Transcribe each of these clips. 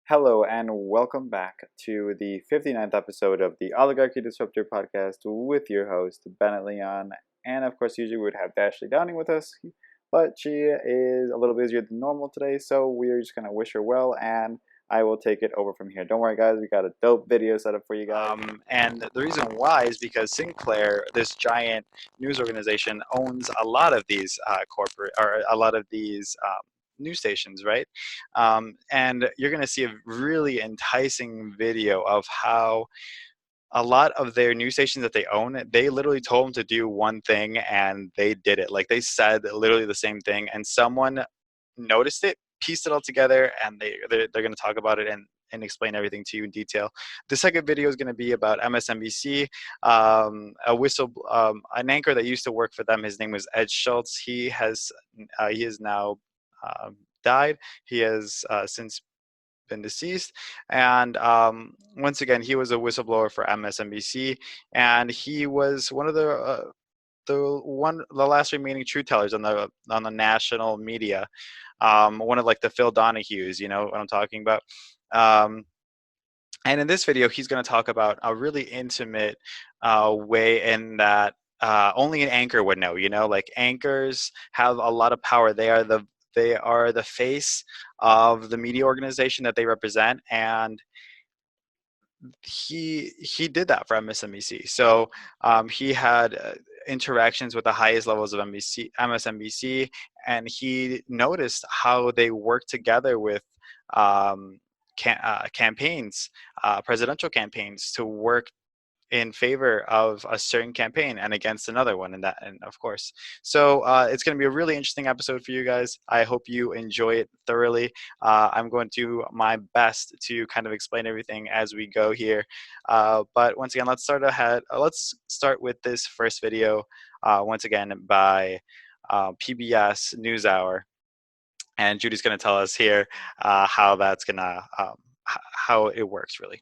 Hello and welcome back to the 59th episode of the Oligarchy Disruptor podcast with your host, Bennett Leon. And of course, usually we would have Dashley Downing with us, but she is a little busier than normal today, so we're just going to wish her well, and I will take it over from here. Don't worry, guys, we got a dope video set up for you guys. And the reason why is because Sinclair, this giant news organization, owns a lot of these news stations, right? And you're going to see a really enticing video of how a lot of their news stations that they own, they literally told them to do one thing and they did it. Like they said literally the same thing, and someone noticed it, pieced it all together, and they're going to talk about it and explain everything to you in detail. The second video is going to be about MSNBC. An anchor that used to work for them, his name was Ed Schultz. He has now died. He has since been deceased, and once again, he was a whistleblower for MSNBC, and he was one of the last remaining truth tellers on the national media. One of like the Phil Donahues, you know what I'm talking about. And in this video, he's going to talk about a really intimate way in that only an anchor would know. You know, like anchors have a lot of power. They are the face of the media organization that they represent, and he did that for MSNBC. So he had interactions with the highest levels of MSNBC, and he noticed how they worked together with campaigns, presidential campaigns, to work in favor of a certain campaign and against another one, and of course. So it's going to be a really interesting episode for you guys. I hope you enjoy it thoroughly. I'm going to do my best to kind of explain everything as we go here. But once again, let's start with this first video, once again by PBS NewsHour, and Judy's going to tell us here how it works really.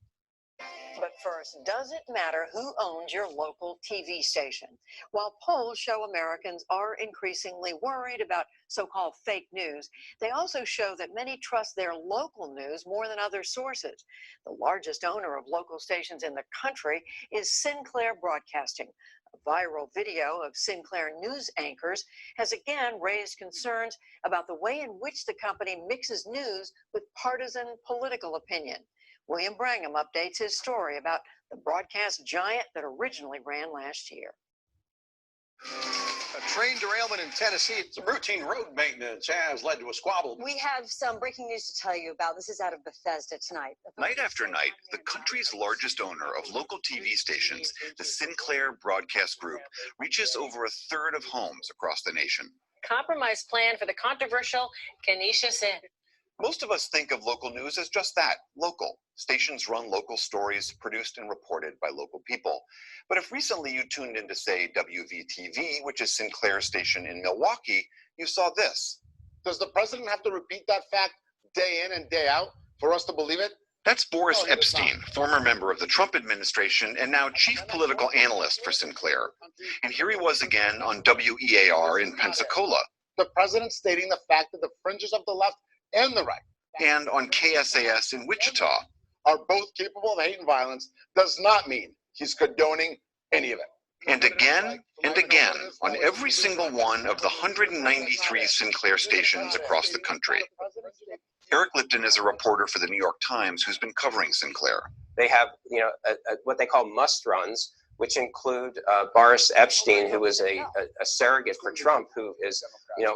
But first, does it matter who owns your local TV station? While polls show Americans are increasingly worried about so-called fake news, they also show that many trust their local news more than other sources. The largest owner of local stations in the country is Sinclair Broadcasting. A viral video of Sinclair news anchors has again raised concerns about the way in which the company mixes news with partisan political opinion. William Brangham updates his story about the broadcast giant that originally ran last year. A train derailment in Tennessee. Some routine road maintenance has led to a squabble. We have some breaking news to tell you about. This is out of Bethesda tonight. Night after night, the country's largest owner of local TV stations, the Sinclair Broadcast Group, reaches over a third of homes across the nation. Compromise plan for the controversial Kenesha Sin. Most of us think of local news as just that, local. Stations run local stories produced and reported by local people. But if recently you tuned in to, say, WVTV, which is Sinclair's station in Milwaukee, you saw this. Does the president have to repeat that fact day in and day out for us to believe it? That's Boris Epstein, former member of the Trump administration and now chief political analyst for Sinclair. And here he was again on WEAR in Pensacola. The president stating the fact that the fringes of the left and the right, and on KSAS in Wichita, are both capable of hate and violence does not mean he's condoning any of it. And again on every single one of the 193 Sinclair stations across the country. Eric Lipton is a reporter for the New York Times who's been covering Sinclair. They have, what they call must runs, which include Boris Epstein, who is a surrogate for Trump, who is,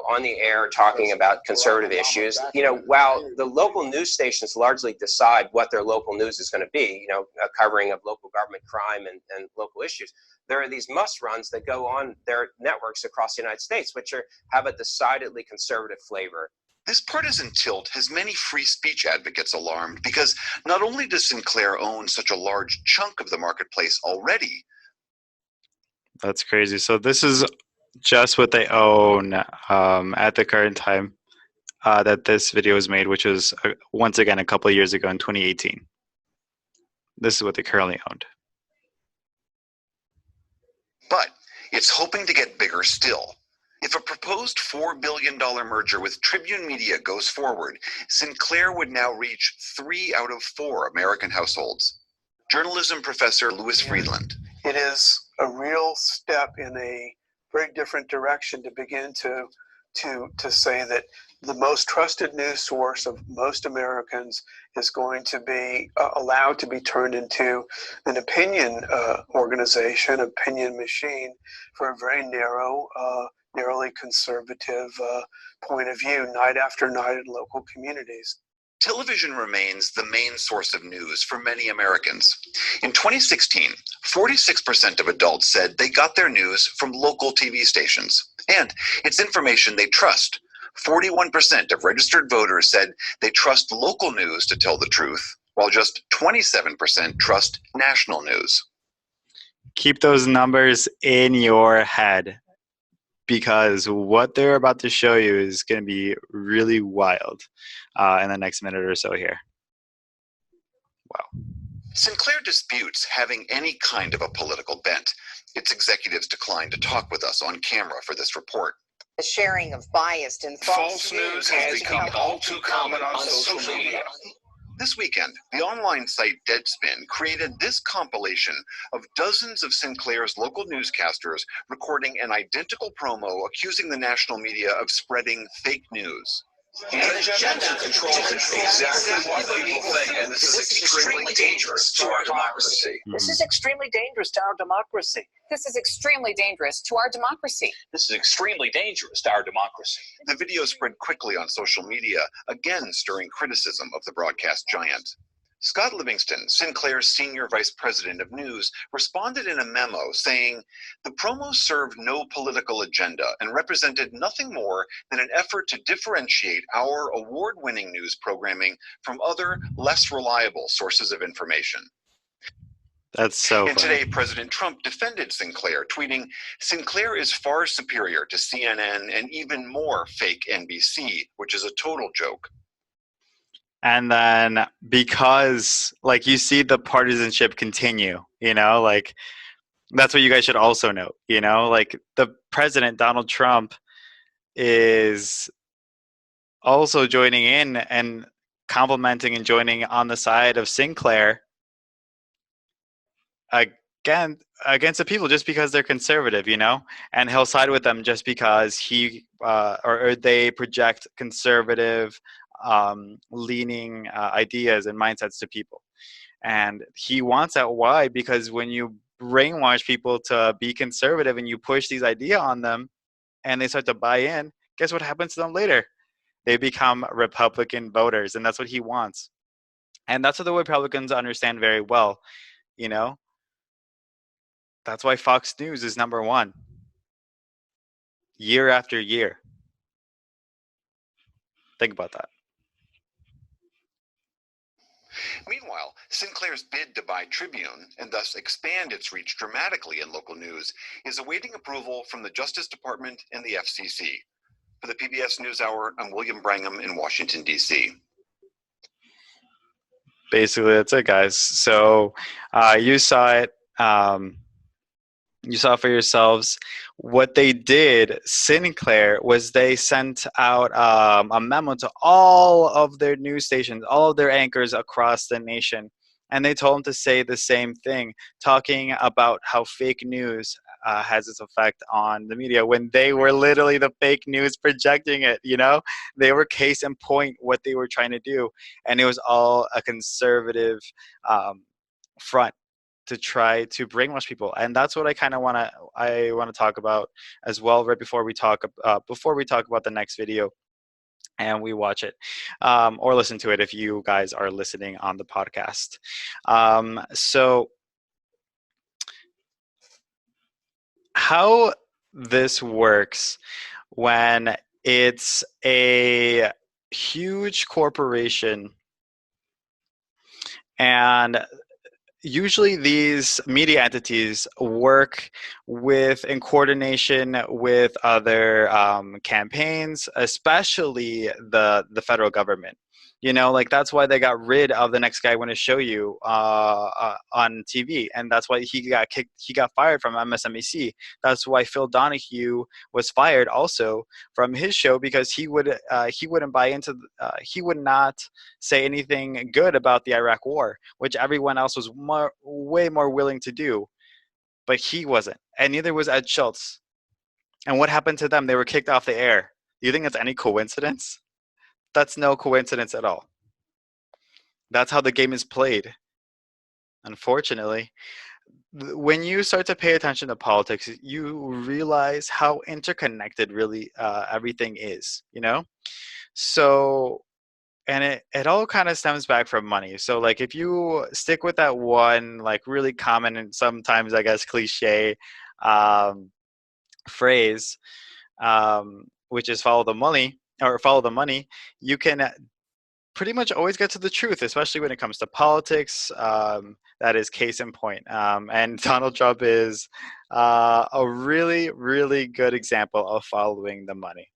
on the air talking about conservative issues. While the local news stations largely decide what their local news is going to be, a covering of local government crime and local issues, there are these must runs that go on their networks across the United States, which have a decidedly conservative flavor. This partisan tilt has many free speech advocates alarmed because not only does Sinclair own such a large chunk of the marketplace already. That's crazy. So this is just what they own at the current time that this video was made, which was once again a couple of years ago in 2018. This is what they currently owned. But it's hoping to get bigger still. If a proposed $4 billion merger with Tribune Media goes forward, Sinclair would now reach 3 out of 4 American households. Journalism professor Louis Friedland. It is a real step in a very different direction to begin to say that the most trusted news source of most Americans is going to be allowed to be turned into an opinion organization, opinion machine for a very narrowly conservative point of view, night after night in local communities. Television remains the main source of news for many Americans. In 2016, 46% of adults said they got their news from local TV stations, and it's information they trust. 41% of registered voters said they trust local news to tell the truth, while just 27% trust national news. Keep those numbers in your head, because what they're about to show you is going to be really wild in the next minute or so here. Wow. Sinclair disputes having any kind of a political bent. Its executives declined to talk with us on camera for this report. The sharing of biased and False news has become all too common on social media. This weekend, the online site Deadspin created this compilation of dozens of Sinclair's local newscasters recording an identical promo accusing the national media of spreading fake news. An agenda to control exactly what people think, and this is extremely dangerous to our democracy. This is extremely dangerous to our democracy. This is extremely dangerous to our democracy. This is extremely dangerous to our democracy. The video spread quickly on social media, again stirring criticism of the broadcast giant. Scott Livingston, Sinclair's senior vice president of news, responded in a memo saying, "The promo served no political agenda and represented nothing more than an effort to differentiate our award-winning news programming from other, less reliable sources of information." That's so And funny. today, President Trump defended Sinclair, tweeting, "Sinclair is far superior to CNN and even more fake NBC, which is a total joke." And then because, like, you see the partisanship continue, like, that's what you guys should also note, like, the president, Donald Trump, is also joining in and complimenting and joining on the side of Sinclair against the people just because they're conservative, and he'll side with them just because he or they project conservative leaning ideas and mindsets to people. And he wants that. Why? Because when you brainwash people to be conservative and you push these ideas on them and they start to buy in, guess what happens to them later? They become Republican voters, and that's what he wants. And that's what the Republicans understand very well, That's why Fox News is number one year after year. Think about that. Meanwhile, Sinclair's bid to buy Tribune, and thus expand its reach dramatically in local news, is awaiting approval from the Justice Department and the FCC. For the PBS NewsHour, I'm William Brangham in Washington, D.C. Basically, that's it, guys. So you saw it. You saw for yourselves. What they did, Sinclair, was they sent out a memo to all of their news stations, all of their anchors across the nation, and they told them to say the same thing, talking about how fake news has its effect on the media, when they were literally the fake news projecting it. They were case in point what they were trying to do, and it was all a conservative front to try to brainwash people. And that's what I want to talk about as well, right before we talk about the next video and we watch it, or listen to it if you guys are listening on the podcast. So how this works when it's a huge corporation, and usually these media entities work in coordination with other campaigns, especially the federal government. You know, like that's why they got rid of the next guy I want to show you on TV, and that's why he got kicked. He got fired from MSNBC. That's why Phil Donahue was fired also from his show, because he wouldn't buy into he would not say anything good about the Iraq War, which everyone else was way more willing to do, but he wasn't, and neither was Ed Schultz. And what happened to them? They were kicked off the air. Do you think that's any coincidence? That's no coincidence at all. That's how the game is played, unfortunately. When you start to pay attention to politics, you realize how interconnected really everything is, you know? So, and it all kind of stems back from money. So like if you stick with that one, like really common and sometimes I guess cliche phrase, which is follow the money, you can pretty much always get to the truth, especially when it comes to politics. That is case in point. And Donald Trump is a really, really good example of following the money.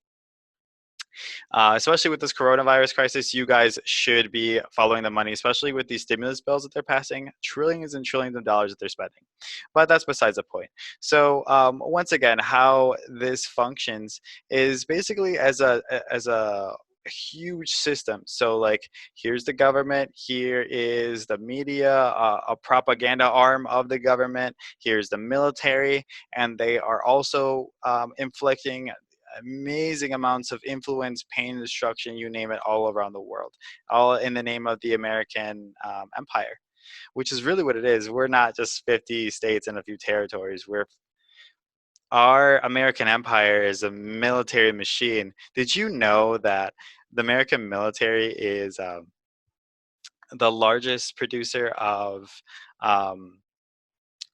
Especially with this coronavirus crisis, you guys should be following the money, especially with these stimulus bills that they're passing, trillions and trillions of dollars that they're spending. But that's besides the point. So once again, how this functions is basically as a huge system. So like here's the government, here is the media, a propaganda arm of the government, here's the military, and they are also inflicting amazing amounts of influence, pain, destruction, you name it, all around the world, all in the name of the American empire, which is really what it is. We're not just 50 states and a few territories. Our American empire is a military machine. Did you know that the American military is the largest producer of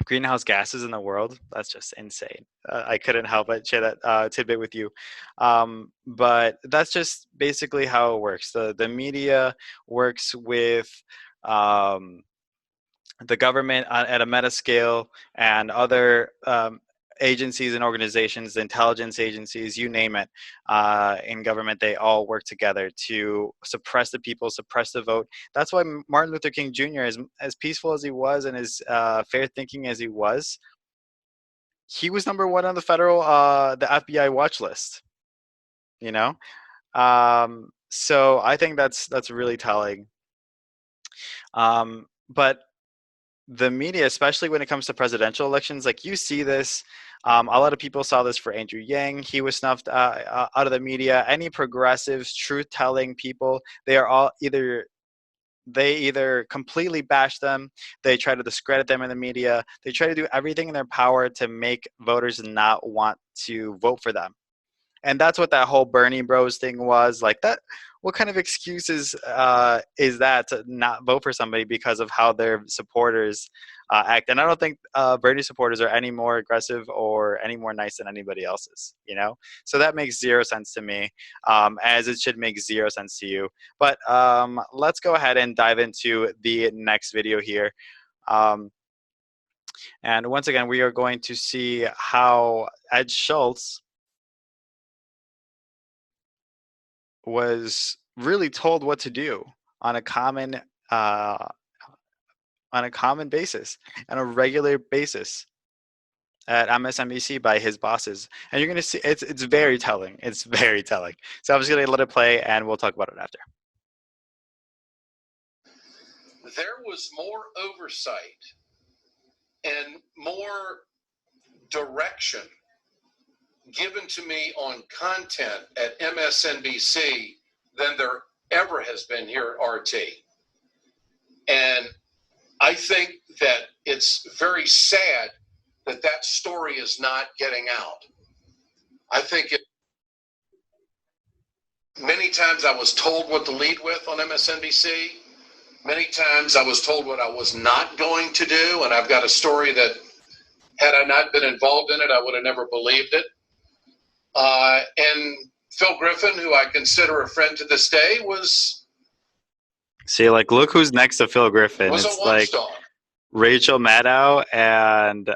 greenhouse gases in the world? That's just insane. I couldn't help but share that tidbit with you. But that's just basically how it works. The media works with the government at a meta scale, and other agencies and organizations, intelligence agencies, you name it, in government, they all work together to suppress the people, suppress the vote. That's why Martin Luther King Jr., as peaceful as he was and as fair thinking as he was number one on the the FBI watch list, you know? So I think that's really telling. But the media, especially when it comes to presidential elections, like you see this, a lot of people saw this for Andrew Yang. He was snuffed out of the media. Any progressives, truth-telling people, they either completely bash them, they try to discredit them in the media, they try to do everything in their power to make voters not want to vote for them. And that's what that whole Bernie Bros thing was. Like that, what kind of excuses is that to not vote for somebody because of how their supporters act? And I don't think Bernie supporters are any more aggressive or any more nice than anybody else's, you know? So that makes zero sense to me, as it should make zero sense to you. But let's go ahead and dive into the next video here. And once again, we are going to see how Ed Schultz was really told what to do on a common basis, on a regular basis at MSNBC by his bosses. And you're going to see it's very telling. It's very telling. So I'm just going to let it play and we'll talk about it after. There was more oversight and more direction given to me on content at MSNBC than there ever has been here at RT. And I think that it's very sad that that story is not getting out. I think many times I was told what to lead with on MSNBC. Many times I was told what I was not going to do. And I've got a story that had I not been involved in it, I would have never believed it. And Phil Griffin, who I consider a friend to this day, was... See, like, look who's next to Phil Griffin. Was it's a like watchdog. Rachel Maddow and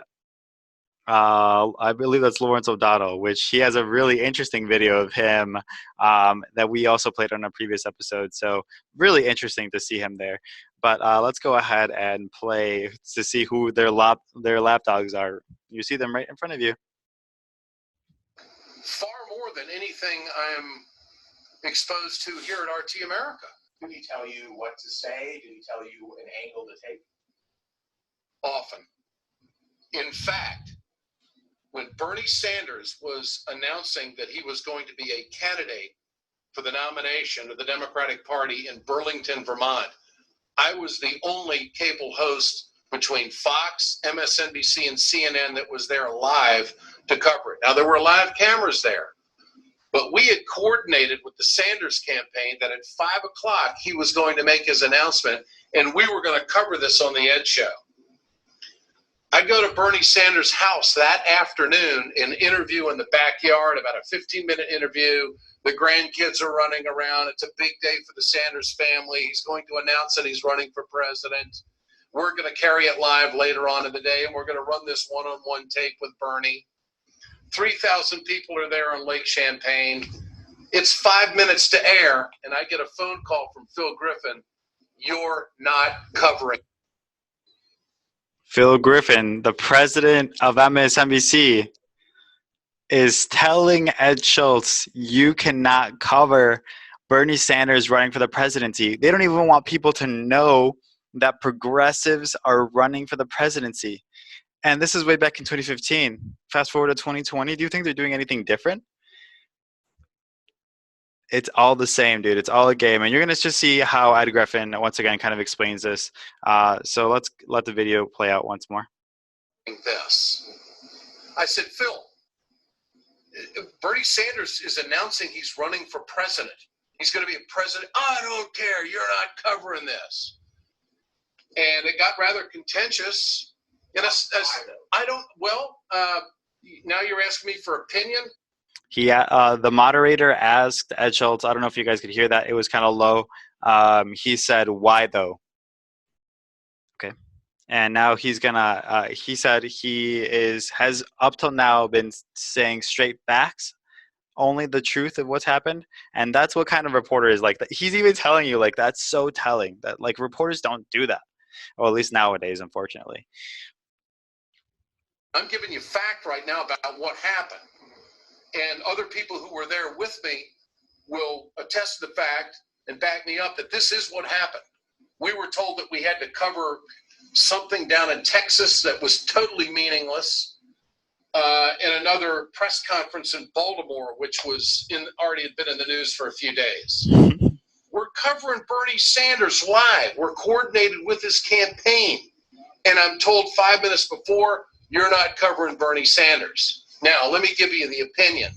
I believe that's Lawrence O'Donnell, which he has a really interesting video of him that we also played on a previous episode. So really interesting to see him there. But let's go ahead and play to see who their lapdogs are. You see them right in front of you. Far more than anything I'm exposed to here at RT America. Did he tell you what to say? Did he tell you an angle to take? Often. In fact, when Bernie Sanders was announcing that he was going to be a candidate for the nomination of the Democratic Party in Burlington, Vermont, I was the only cable host between Fox, MSNBC, and CNN that was there live to cover it. Now, there were live cameras there, but we had coordinated with the Sanders campaign that at 5 o'clock he was going to make his announcement, and we were going to cover this on the Ed Show. I go to Bernie Sanders' house that afternoon and interview in the backyard, about a 15-minute interview. The grandkids are running around. It's a big day for the Sanders family. He's going to announce that he's running for president. We're going to carry it live later on in the day, and we're going to run this one-on-one tape with Bernie. 3,000 people are there on Lake Champlain. It's 5 minutes to air, and I get a phone call from Phil Griffin. You're not covering. Phil Griffin, the president of MSNBC, is telling Ed Schultz, you cannot cover Bernie Sanders running for the presidency. They don't even want people to know that progressives are running for the presidency. And this is way back in 2015. Fast forward to 2020. Do you think they're doing anything different? It's all the same, dude. It's all a game. And you're going to just see how Ed Griffin, once again, kind of explains this. So let's let the video play out once more. This. I said, Phil, Bernie Sanders is announcing he's running for president. He's going to be a president. I don't care. You're not covering this. And it got rather contentious. And I don't, well, now you're asking me for opinion. The moderator asked Ed Schultz, I don't know if you guys could hear that. It was kind of low. He said, why though? Okay. And now he's gonna, he said has up till now been saying straight facts, only the truth of what's happened. And that's what kind of reporter is like. He's even telling you, like, that's so telling that, like, reporters don't do that. Or at least nowadays, unfortunately. I'm giving you fact right now about what happened. And other people who were there with me will attest to the fact and back me up that this is what happened. We were told that we had to cover something down in Texas that was totally meaningless, and another press conference in Baltimore, which was already had been in the news for a few days. We're covering Bernie Sanders live. We're coordinated with his campaign. And I'm told 5 minutes before, you're not covering Bernie Sanders. Now, let me give you the opinion.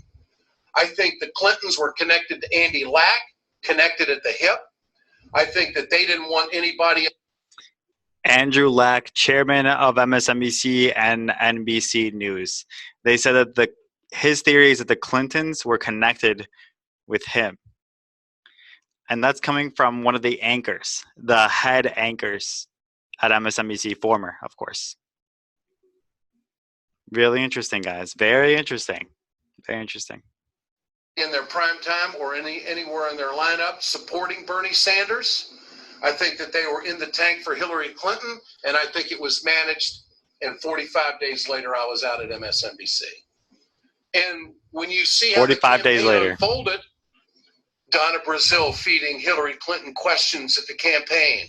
I think the Clintons were connected to Andy Lack, connected at the hip. I think that they didn't want anybody. Andrew Lack, chairman of MSNBC and NBC News. They said that his theory is that the Clintons were connected with him. And that's coming from one of the anchors, the head anchors at MSNBC, former, of course. Really interesting, guys. Very interesting. Very interesting. In their prime time or anywhere in their lineup supporting Bernie Sanders. I think that they were in the tank for Hillary Clinton, and I think it was managed, and 45 days later I was out at MSNBC. And when you see how 45 the days campaign later unfolded, Donna Brazile feeding Hillary Clinton questions at the campaign,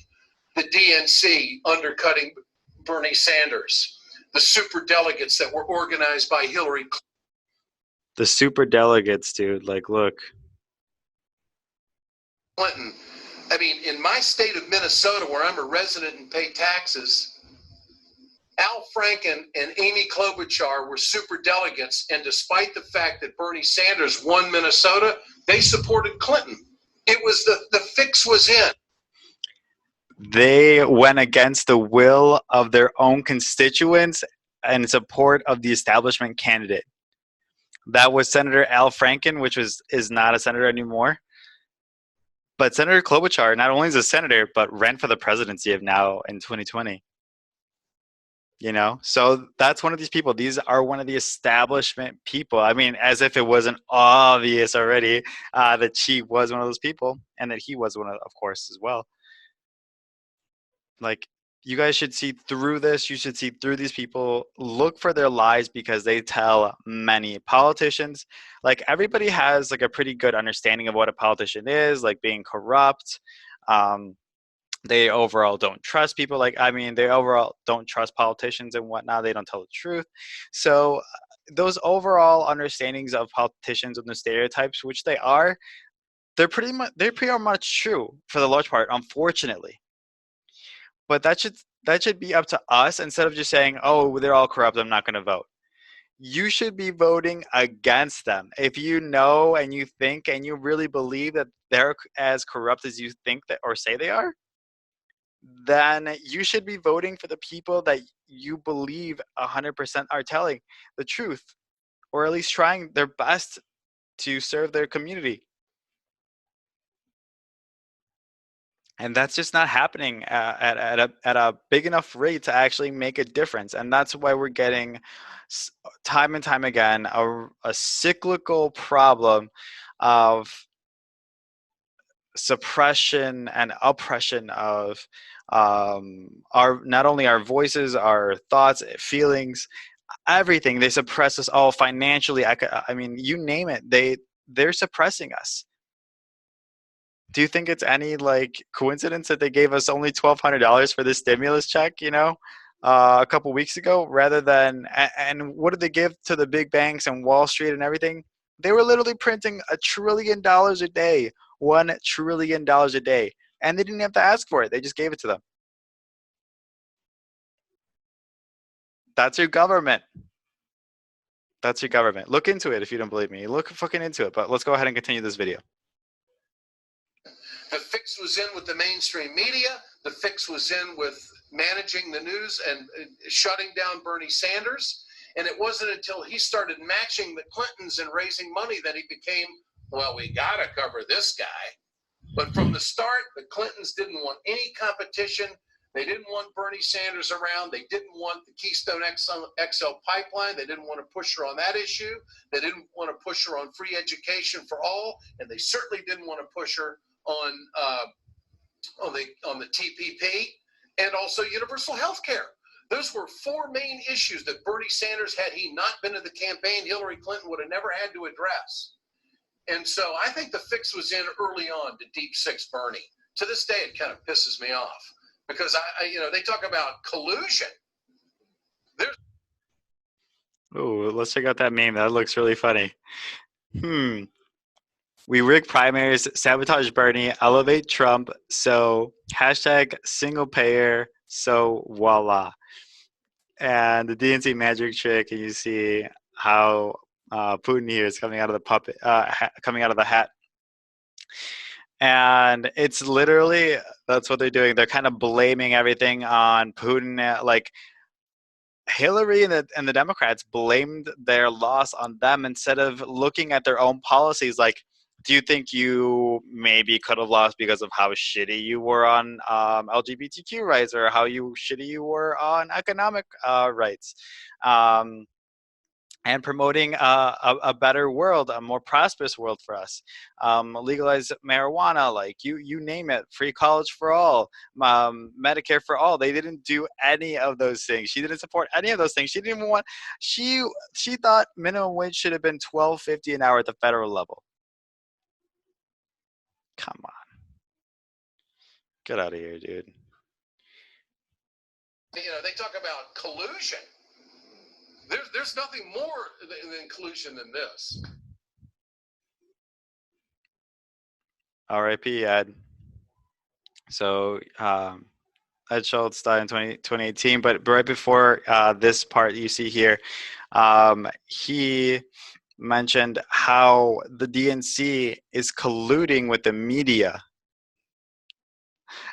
the DNC undercutting Bernie Sanders, the super delegates that were organized by Hillary Clinton. The super delegates, dude. Like, look. Clinton. I mean, in my state of Minnesota, where I'm a resident and pay taxes, Al Franken and Amy Klobuchar were super delegates, and despite the fact that Bernie Sanders won Minnesota, they supported Clinton. It was the fix was in. They went against the will of their own constituents in support of the establishment candidate. That was Senator Al Franken, which is not a senator anymore. But Senator Klobuchar not only is a senator, but ran for the presidency of now in 2020. You know, so that's one of these people. These are one of the establishment people. I mean, as if it wasn't obvious already that she was one of those people, and that he was one of course, as well. Like, you guys should see through this. You should see through these people. Look for their lies, because they tell many politicians. Like, everybody has like a pretty good understanding of what a politician is, like being corrupt. Um, they overall don't trust people. Like, I mean, they overall don't trust politicians and whatnot. They don't tell the truth. So those overall understandings of politicians and the stereotypes, which they are, they're pretty much true for the large part, unfortunately. But that should be up to us, instead of just saying, oh, they're all corrupt, I'm not going to vote. You should be voting against them. If you know and you think and you really believe that they're as corrupt as you think that or say they are, then you should be voting for the people that you believe 100% are telling the truth, or at least trying their best to serve their community. And that's just not happening at a big enough rate to actually make a difference. And that's why we're getting, time and time again, a cyclical problem of suppression and oppression of our, not only our voices, our thoughts, feelings, everything. They suppress us all financially. I mean, you name it, they're suppressing us. Do you think it's any like coincidence that they gave us only $1,200 for this stimulus check, a couple weeks ago, rather than, and what did they give to the big banks and Wall Street and everything? They were literally printing $1 trillion a day, $1 trillion a day, and they didn't have to ask for it. They just gave it to them. That's your government. That's your government. Look into it if you don't believe me. Look fucking into it. But let's go ahead and continue this video. The fix was in with the mainstream media. The fix was in with managing the news and shutting down Bernie Sanders. And it wasn't until he started matching the Clintons and raising money that he became, well, we got to cover this guy. But from the start, the Clintons didn't want any competition. They didn't want Bernie Sanders around. They didn't want the Keystone XL pipeline. They didn't want to push her on that issue. They didn't want to push her on free education for all. And they certainly didn't want to push her on the TPP and also universal health care. Those were four main issues that Bernie Sanders, had he not been in the campaign, Hillary Clinton would have never had to address. And so I think the fix was in early on to Deep Six Bernie. To this day, it kind of pisses me off because they talk about collusion. Oh, let's check out that meme. That looks really funny. We rig primaries, sabotage Bernie, elevate Trump, so hashtag single payer, so voila. And the DNC magic trick, and you see how Putin here is coming out of the puppet, coming out of the hat. And it's literally, that's what they're doing. They're kind of blaming everything on Putin. Like, Hillary and the Democrats blamed their loss on them instead of looking at their own policies. Like, do you think you maybe could have lost because of how shitty you were on LGBTQ rights, or how shitty you were on economic rights? And promoting a better world, a more prosperous world for us. Legalize marijuana, like you name it, free college for all, Medicare for all. They didn't do any of those things. She didn't support any of those things. She didn't even want, she thought minimum wage should have been $12.50 an hour at the federal level. Come on. Get out of here, dude. They talk about collusion. There's nothing more than collusion than this. R.I.P. Ed. So Ed Schultz died in 2018, but right before this part you see here, he mentioned how the DNC is colluding with the media,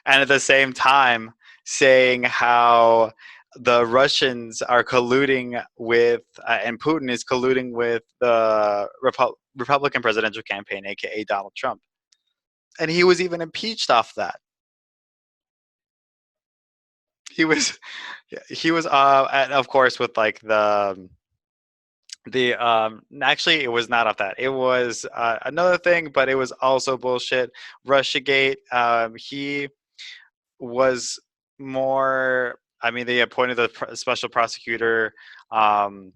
and at the same time saying how the Russians are colluding with, and Putin is colluding with the Republican presidential campaign, aka Donald Trump. And he was even impeached off that. he was and of course with like the actually it was not off that, it was another thing, but it was also bullshit. Russiagate. He was more, I mean, they appointed the special prosecutor um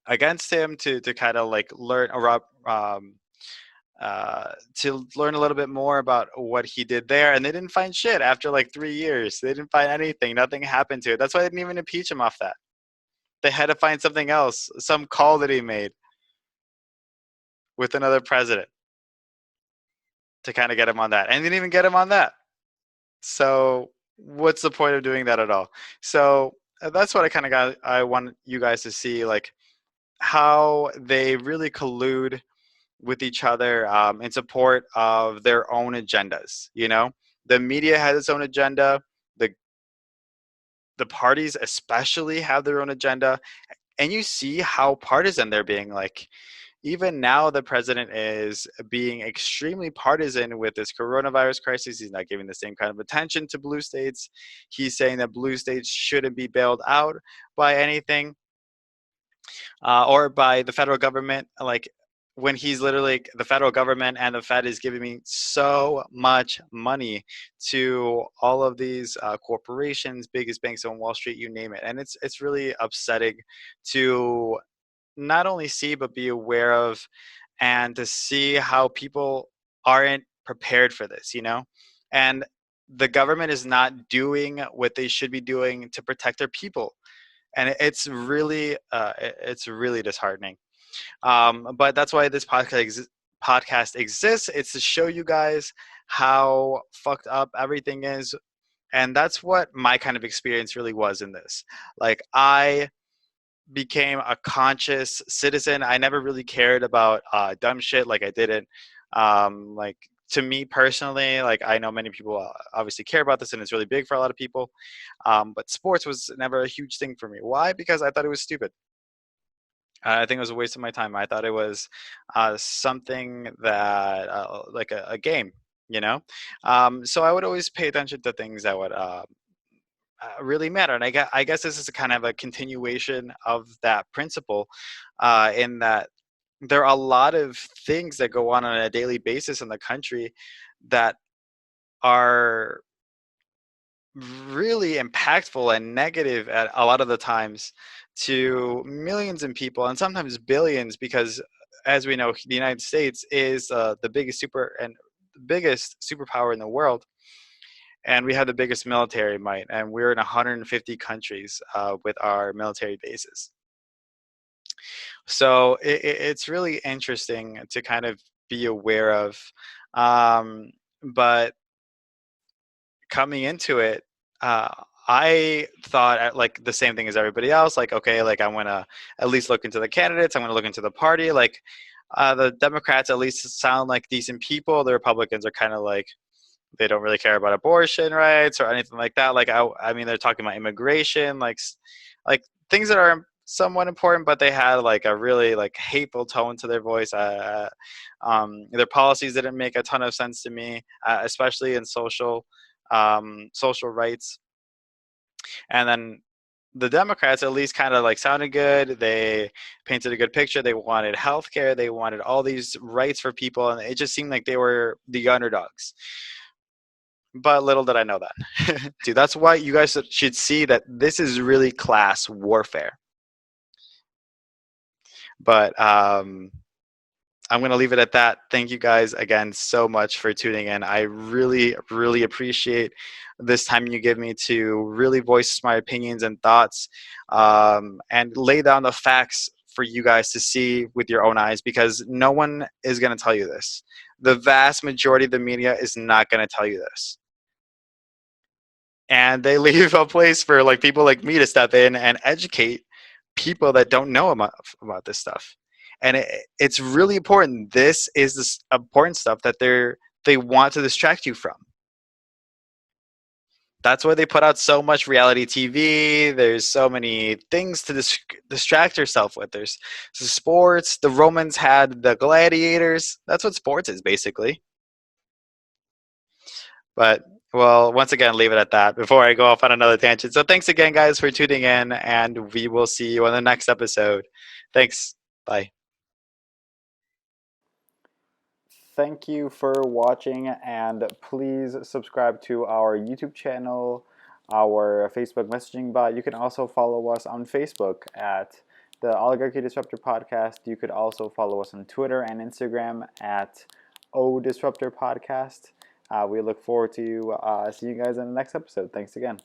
against him to kind of like learn to learn a little bit more about what he did there, and they didn't find shit after like 3 years. They didn't find anything. Nothing happened to it. That's why they didn't even impeach him off that. They had to find something else, some call that he made with another president to kind of get him on that, and they didn't even get him on that. So what's the point of doing that at all? So that's what I want you guys to see, like how they really collude with each other in support of their own agendas. You know, the media has its own agenda. The parties especially have their own agenda, and you see how partisan they're being. Like even now, the president is being extremely partisan with this coronavirus crisis. He's not giving the same kind of attention to blue states. He's saying that blue states shouldn't be bailed out by anything or by the federal government. Like when he's literally, the federal government and the Fed is giving me so much money to all of these corporations, biggest banks on Wall Street, you name it. And it's really upsetting to not only see but be aware of, and to see how people aren't prepared for this, you know. And the government is not doing what they should be doing to protect their people, and it's really disheartening. But that's why this podcast exists. It's to show you guys how fucked up everything is, and that's what my kind of experience really was in this. Like I became a conscious citizen. I never really cared about dumb shit. Like I didn't like, to me personally, like I know many people obviously care about this and it's really big for a lot of people, but sports was never a huge thing for me. Why? Because I thought it was stupid. I think it was a waste of my time. I thought it was something that like a game, you know. So I would always pay attention to things that would really matter. And I guess this is a kind of a continuation of that principle, in that there are a lot of things that go on a daily basis in the country that are really impactful and negative at a lot of the times to millions of people and sometimes billions, because as we know, the United States is the biggest superpower in the world, and we have the biggest military might, and we're in 150 countries with our military bases. So it's really interesting to kind of be aware of. But coming into it, I thought like the same thing as everybody else. Like, okay, like I'm gonna at least look into the candidates. I'm gonna look into the party. Like the Democrats at least sound like decent people. The Republicans are kind of like, they don't really care about abortion rights or anything like that. Like I mean, they're talking about immigration, like things that are somewhat important, but they had like a really like hateful tone to their voice. Their policies didn't make a ton of sense to me, especially in social rights. And then the Democrats at least kind of like sounded good. They painted a good picture. They wanted healthcare. They wanted all these rights for people, and it just seemed like they were the underdogs. But little did I know that. Dude, that's why you guys should see that this is really class warfare. But I'm going to leave it at that. Thank you guys again so much for tuning in. I really, really appreciate this time you give me to really voice my opinions and thoughts, and lay down the facts for you guys to see with your own eyes, because no one is going to tell you this. The vast majority of the media is not going to tell you this. And they leave a place for like people like me to step in and educate people that don't know about this stuff. And it's really important. This is this important stuff that they want to distract you from. That's why they put out so much reality TV. There's so many things to distract yourself with. There's sports. The Romans had the gladiators. That's what sports is basically. But Well, once again, leave it at that before I go off on another tangent. So thanks again, guys, for tuning in, and we will see you on the next episode. Thanks. Bye. Thank you for watching, and please subscribe to our YouTube channel, our Facebook messaging bot. You can also follow us on Facebook at the Oligarchy Disruptor Podcast. You could also follow us on Twitter and Instagram at ODisruptor Podcast. We look forward to seeing you guys in the next episode. Thanks again.